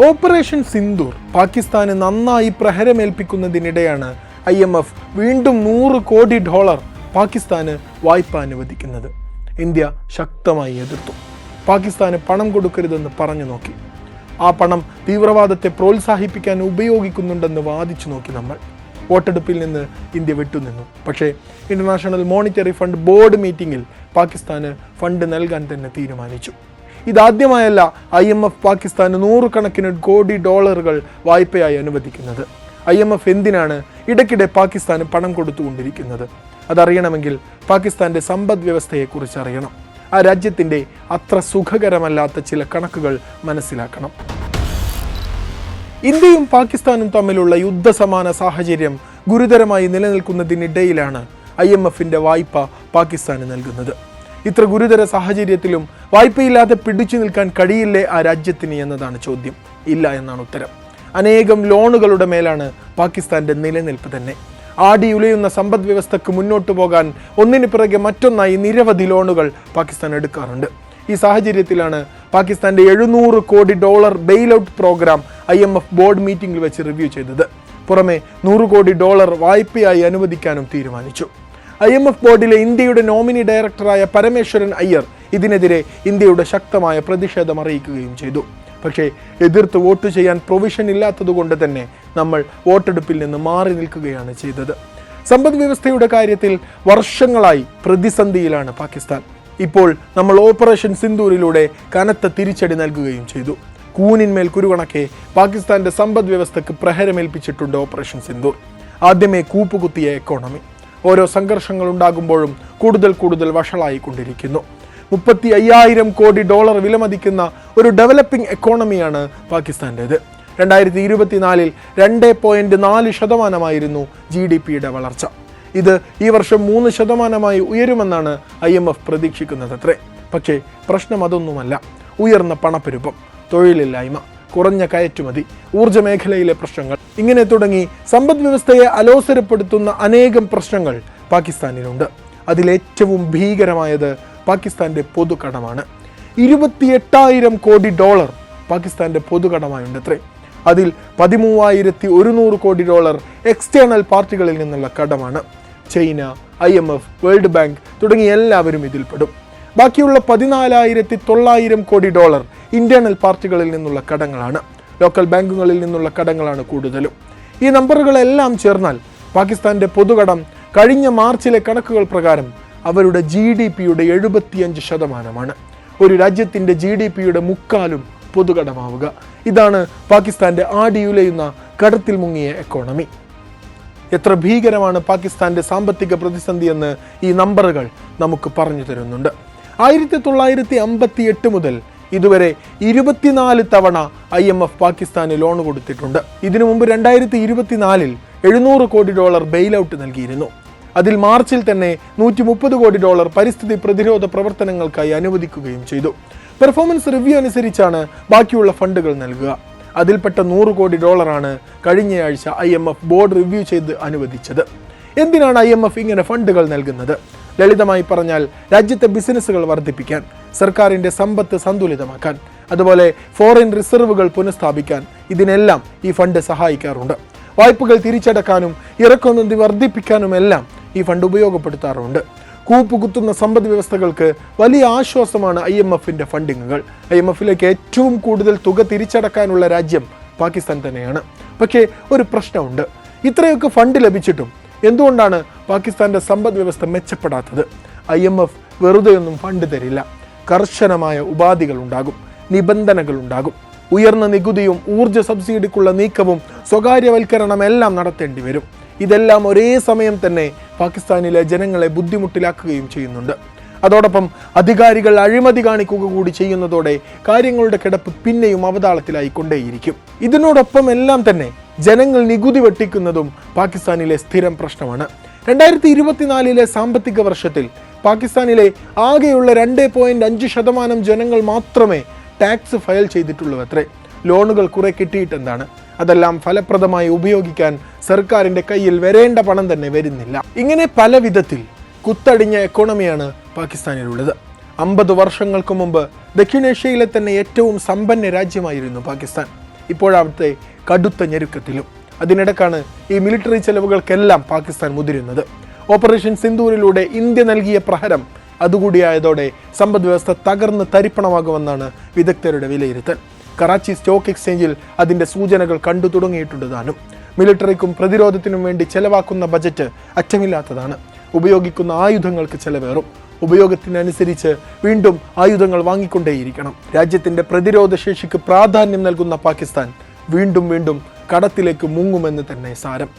Operation Sindoor പാകിസ്ഥാന് നന്നായി പ്രഹരമേൽപ്പിക്കുന്നതിനിടെയാണ് IMF വീണ്ടും $100 കോടി പാകിസ്ഥാന് വായ്പ അനുവദിക്കുന്നത്. ഇന്ത്യ ശക്തമായി എതിർത്തു. പാകിസ്ഥാന് പണം കൊടുക്കരുതെന്ന് പറഞ്ഞു നോക്കി. ആ പണം തീവ്രവാദത്തെ പ്രോത്സാഹിപ്പിക്കാൻ ഉപയോഗിക്കുന്നുണ്ടെന്ന് വാദിച്ചു നോക്കി നമ്മൾ. വോട്ടെടുപ്പിൽ നിന്ന് ഇന്ത്യ വിട്ടുനിന്നു. പക്ഷേ ഇന്റർനാഷണൽ മോണിറ്ററി ഫണ്ട് ബോർഡ് മീറ്റിംഗിൽ പാകിസ്ഥാന് ഫണ്ട് നൽകാൻ തന്നെ തീരുമാനിച്ചു. ഇതാദ്യമായല്ല IMF പാകിസ്ഥാന് $100 കോടി വായ്പയായി അനുവദിക്കുന്നത്. IMF എന്തിനാണ് ഇടയ്ക്കിടെ പാകിസ്ഥാന് പണം കൊടുത്തുകൊണ്ടിരിക്കുന്നത്? അതറിയണമെങ്കിൽ പാകിസ്ഥാന്റെ സമ്പദ് വ്യവസ്ഥയെക്കുറിച്ച് അറിയണം. ആ രാജ്യത്തിൻ്റെ അത്ര സുഖകരമല്ലാത്ത ചില കണക്കുകൾ മനസ്സിലാക്കണം. ഇന്ത്യയും പാകിസ്ഥാനും തമ്മിലുള്ള യുദ്ധസമാന സാഹചര്യം ഗുരുതരമായി നിലനിൽക്കുന്നതിനിടയിലാണ് IMFന്റെ വായ്പ പാകിസ്ഥാന് നൽകുന്നത്. ഇത്ര ഗുരുതര സാഹചര്യത്തിലും വായ്പയില്ലാതെ പിടിച്ചു നിൽക്കാൻ കഴിയില്ലേ ആ രാജ്യത്തിന് എന്നതാണ് ചോദ്യം. ഇല്ല എന്നാണ് ഉത്തരം. അനേകം ലോണുകളുടെ മേലാണ് പാകിസ്ഥാന്റെ നിലനിൽപ്പ് തന്നെ. ആടിയുലയുന്ന സമ്പദ് വ്യവസ്ഥക്ക് മുന്നോട്ട് പോകാൻ ഒന്നിനു പിറകെ മറ്റൊന്നായി നിരവധി ലോണുകൾ പാകിസ്ഥാൻ എടുക്കാറുണ്ട്. ഈ സാഹചര്യത്തിലാണ് പാകിസ്ഥാന്റെ $700 കോടി bail out program IMF board മീറ്റിംഗിൽ വെച്ച് റിവ്യൂ ചെയ്തത്. പുറമെ $100 കോടി വായ്പയായി അനുവദിക്കാനും തീരുമാനിച്ചു. IMF ബോർഡിലെ ഇന്ത്യയുടെ നോമിനി ഡയറക്ടറായ പരമേശ്വരൻ അയ്യർ ഇതിനെതിരെ ഇന്ത്യയുടെ ശക്തമായ പ്രതിഷേധം അറിയിക്കുകയും ചെയ്തു. പക്ഷേ എതിർത്ത് വോട്ട് ചെയ്യാൻ പ്രൊവിഷൻ ഇല്ലാത്തതുകൊണ്ട് തന്നെ നമ്മൾ വോട്ടെടുപ്പിൽ നിന്ന് മാറി നിൽക്കുകയാണ് ചെയ്തത്. സമ്പദ് വ്യവസ്ഥയുടെ കാര്യത്തിൽ വർഷങ്ങളായി പ്രതിസന്ധിയിലാണ് പാകിസ്ഥാൻ. ഇപ്പോൾ നമ്മൾ ഓപ്പറേഷൻ സിന്ദൂരിലൂടെ കനത്ത തിരിച്ചടി നൽകുകയും ചെയ്തു. കൂനിന്മേൽ കുരുകണക്കെ പാകിസ്ഥാന്റെ സമ്പദ് വ്യവസ്ഥക്ക് പ്രഹരമേൽപ്പിച്ചിട്ടുണ്ട് ഓപ്പറേഷൻ സിന്ദൂർ. ആദ്യമേ കൂപ്പുകുത്തിയ എക്കോണമി ഓരോ സംഘർഷങ്ങൾ ഉണ്ടാകുമ്പോഴും കൂടുതൽ വഷളായിക്കൊണ്ടിരിക്കുന്നു. $35,000 കോടി വിലമതിക്കുന്ന ഒരു ഡെവലപ്പിംഗ് എക്കോണമിയാണ് പാകിസ്ഥാൻ്റേത്. 2024 2.4% GDPയുടെ വളർച്ച. ഇത് ഈ വർഷം 3% ഉയരുമെന്നാണ് IMF പ്രതീക്ഷിക്കുന്നതത്രേ. പക്ഷേ പ്രശ്നം അതൊന്നുമല്ല. ഉയർന്ന പണപ്പെരുപ്പം, തൊഴിലില്ലായ്മ, കുറഞ്ഞ കയറ്റുമതി, ഊർജ്ജ മേഖലയിലെ പ്രശ്നങ്ങൾ, ഇങ്ങനെ തുടങ്ങി സമ്പദ് വ്യവസ്ഥയെ അലോസരപ്പെടുത്തുന്ന അനേകം പ്രശ്നങ്ങൾ പാകിസ്ഥാനിലുണ്ട്. അതിലേറ്റവും ഭീകരമായത് പാകിസ്ഥാന്റെ പൊതുകടമാണ്. $28,000 കോടി പാകിസ്ഥാന്റെ പൊതുകടമായുണ്ടത്രേ. അതിൽ $13,100 കോടി എക്സ്റ്റേണൽ പാർട്ടികളിൽ നിന്നുള്ള കടമാണ്. ചൈന, IMF, വേൾഡ് ബാങ്ക് തുടങ്ങിയ എല്ലാവരും ഇതിൽപ്പെടും. ബാക്കിയുള്ള $14,900 കോടി ഇന്റേണൽ പാർട്ടികളിൽ നിന്നുള്ള കടങ്ങളാണ്. ലോക്കൽ ബാങ്കുകളിൽ നിന്നുള്ള കടങ്ങളാണ് കൂടുതലും. ഈ നമ്പറുകളെല്ലാം ചേർന്നാൽ പാകിസ്ഥാന്റെ പൊതുകടം കഴിഞ്ഞ മാർച്ചിലെ കണക്കുകൾ പ്രകാരം അവരുടെ GDPയുടെ 75%. ഒരു രാജ്യത്തിൻ്റെ GDPയുടെ 3/4 പൊതുകടമാവുക. ഇതാണ് പാകിസ്ഥാന്റെ ആടിയുലയുന്ന കടത്തിൽ മുങ്ങിയ എക്കോണമി. എത്ര ഭീകരമാണ് പാകിസ്ഥാന്റെ സാമ്പത്തിക പ്രതിസന്ധി എന്ന് ഈ നമ്പറുകൾ നമുക്ക് പറഞ്ഞു തരുന്നുണ്ട്. 1958 മുതൽ ഇതുവരെ 24 തവണ IMF പാകിസ്ഥാന് ലോൺ കൊടുത്തിട്ടുണ്ട്. ഇതിനു മുമ്പ് 2024 $700 കോടി ബെയിൽ ഔട്ട് നൽകിയിരുന്നു. അതിൽ മാർച്ചിൽ തന്നെ $130 കോടി പരിസ്ഥിതി പ്രതിരോധ പ്രവർത്തനങ്ങൾക്കായി അനുവദിക്കുകയും ചെയ്തു. പെർഫോമൻസ് റിവ്യൂ അനുസരിച്ചാണ് ബാക്കിയുള്ള ഫണ്ടുകൾ നൽകുക. അതിൽപ്പെട്ട $100 കോടി കഴിഞ്ഞയാഴ്ച IMF ബോർഡ് റിവ്യൂ ചെയ്ത് അനുവദിച്ചത്. എന്തിനാണ് IMF ഇങ്ങനെ ഫണ്ടുകൾ നൽകുന്നത്? ലളിതമായി പറഞ്ഞാൽ രാജ്യത്തെ ബിസിനസ്സുകൾ വർദ്ധിപ്പിക്കാൻ, സർക്കാരിൻ്റെ സമ്പത്ത് സന്തുലിതമാക്കാൻ, അതുപോലെ ഫോറിൻ റിസർവുകൾ പുനഃസ്ഥാപിക്കാൻ, ഇതിനെല്ലാം ഈ ഫണ്ട് സഹായിക്കാറുണ്ട്. വായ്പകൾ തിരിച്ചടക്കാനും ഇറക്കുമതി വർദ്ധിപ്പിക്കാനുമെല്ലാം ഈ ഫണ്ട് ഉപയോഗപ്പെടുത്താറുണ്ട്. കൂപ്പുകുത്തുന്ന സമ്പദ് വ്യവസ്ഥകൾക്ക് വലിയ ആശ്വാസമാണ് IMFന്റെ ഫണ്ടിങ്ങുകൾ. IMFലേക്ക് ഏറ്റവും കൂടുതൽ തുക തിരിച്ചടക്കാനുള്ള രാജ്യം പാകിസ്ഥാൻ തന്നെയാണ്. പക്ഷേ ഒരു പ്രശ്നമുണ്ട്. ഇത്രയൊക്കെ ഫണ്ട് ലഭിച്ചിട്ടും എന്തുകൊണ്ടാണ് പാകിസ്ഥാന്റെ സമ്പദ് വ്യവസ്ഥ മെച്ചപ്പെടാത്തത്? IMF വെറുതെയൊന്നും ഫണ്ട് തരില്ല. കർശനമായ ഉപാധികൾ ഉണ്ടാകും, നിബന്ധനകൾ ഉണ്ടാകും. ഉയർന്ന നികുതിയും ഊർജ്ജ സബ്സിഡിക്കുള്ള നീക്കവും സ്വകാര്യവൽക്കരണം എല്ലാം നടത്തേണ്ടി വരും. ഇതെല്ലാം ഒരേ സമയം തന്നെ പാകിസ്ഥാനിലെ ജനങ്ങളെ ബുദ്ധിമുട്ടിലാക്കുകയും ചെയ്യുന്നുണ്ട്. അതോടൊപ്പം അധികാരികൾ അഴിമതി കാണിക്കുക കൂടി ചെയ്യുന്നതോടെ കാര്യങ്ങളുടെ കിടപ്പ് പിന്നെയും അവതാളത്തിലായി കൊണ്ടേയിരിക്കും. ഇതിനോടൊപ്പം എല്ലാം തന്നെ ജനങ്ങൾ നികുതി വെട്ടിക്കുന്നതും പാകിസ്ഥാനിലെ സ്ഥിരം പ്രശ്നമാണ്. 2024 സാമ്പത്തിക വർഷത്തിൽ പാകിസ്ഥാനിലെ ആകെയുള്ള 2.5% ജനങ്ങൾ മാത്രമേ ടാക്സ് ഫയൽ ചെയ്തിട്ടുള്ളൂ അത്രേ. ലോണുകൾ കുറെ കിട്ടിയിട്ടെന്താണ്? അതെല്ലാം ഫലപ്രദമായി ഉപയോഗിക്കാൻ സർക്കാരിൻ്റെ കയ്യിൽ വരേണ്ട പണം തന്നെ വരുന്നില്ല. ഇങ്ങനെ പല വിധത്തിൽ കുത്തടിഞ്ഞ എക്കോണമിയാണ് പാകിസ്ഥാനിലുള്ളത്. 50 വർഷങ്ങൾക്ക് മുമ്പ് ദക്ഷിണേഷ്യയിലെ തന്നെ ഏറ്റവും സമ്പന്ന രാജ്യമായിരുന്നു പാകിസ്ഥാൻ. ഇപ്പോഴവിടുത്തെ കടുത്ത ഞെരുക്കത്തിലും. അതിനിടക്കാണ് ഈ മിലിറ്ററി ചെലവുകൾക്കെല്ലാം പാകിസ്ഥാൻ മുതിരുന്നത്. ഓപ്പറേഷൻ സിന്ദൂരിലൂടെ ഇന്ത്യ നൽകിയ പ്രഹരം അതുകൂടിയായതോടെ സമ്പദ് വ്യവസ്ഥ തകർന്ന് തരിപ്പണമാകുമെന്നാണ് വിദഗ്ധരുടെ വിലയിരുത്തൽ. കറാച്ചി സ്റ്റോക്ക് എക്സ്ചേഞ്ചിൽ അതിൻ്റെ സൂചനകൾ കണ്ടു തുടങ്ങിയിട്ടുണ്ട് താനും. മിലിറ്ററിക്കും പ്രതിരോധത്തിനും വേണ്ടി ചെലവാക്കുന്ന ബജറ്റ് അറ്റമില്ലാത്തതാണ്. ഉപയോഗിക്കുന്ന ആയുധങ്ങൾക്ക് ചെലവേറും. ഉപയോഗത്തിനനുസരിച്ച് വീണ്ടും ആയുധങ്ങൾ വാങ്ങിക്കൊണ്ടേയിരിക്കണം. രാജ്യത്തിൻ്റെ പ്രതിരോധ ശേഷിക്ക് പ്രാധാന്യം നൽകുന്ന പാകിസ്ഥാൻ വീണ്ടും കടത്തിലേക്ക് മുങ്ങുമെന്ന് തന്നെ സാരം.